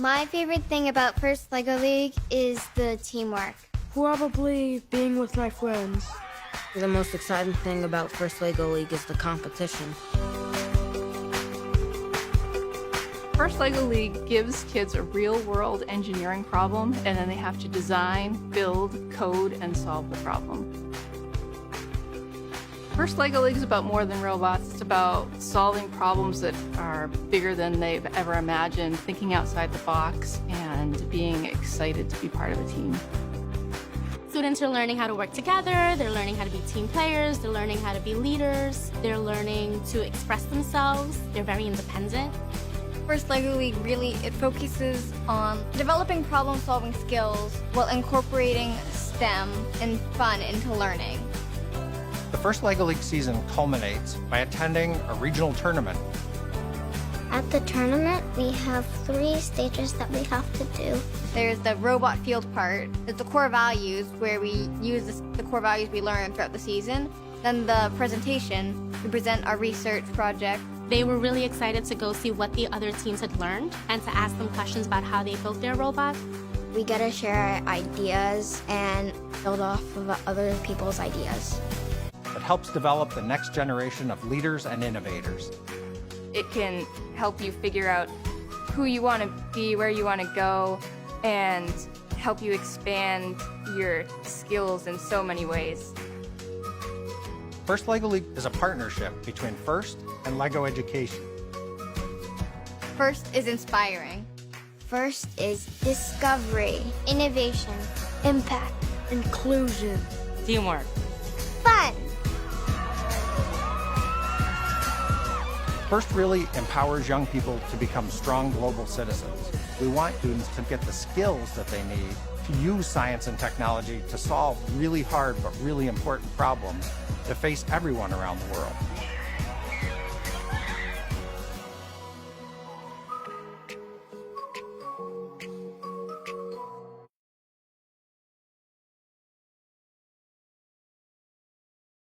My favorite thing about First LEGO League is the teamwork. Probably being with my friends. The most exciting thing about First LEGO League is the competition. First LEGO League gives kids a real-world engineering problem, and then they have to design, build, code, and solve the problem. First LEGO League is about more than robots. It's about solving problems that are bigger than they've ever imagined, thinking outside the box, and being excited to be part of a team. Students are learning how to work together, they're learning how to be team players, they're learning how to be leaders, they're learning to express themselves, they're very independent. First LEGO League it focuses on developing problem-solving skills while incorporating STEM and fun into learning. The first LEGO League season culminates by attending a regional tournament. At the tournament, we have 3 stages that we have to do. There's the robot field part. There's the core values, where we use the core values we learn throughout the season. Then the presentation, we present our research project. They were really excited to go see what the other teams had learned and to ask them questions about how they built their robot. We get to share our ideas and build off of other people's ideas. It helps develop the next generation of leaders and innovators. It can help you figure out who you want to be, where you want to go, and help you expand your skills in so many ways. First LEGO League is a partnership between First and LEGO Education. First is inspiring. First is discovery, innovation, impact, Inclusion. Teamwork. fun. First really empowers young people to become strong global citizens. We want students to get the skills that they need to use science and technology to solve really hard but really important problems that face everyone around the world.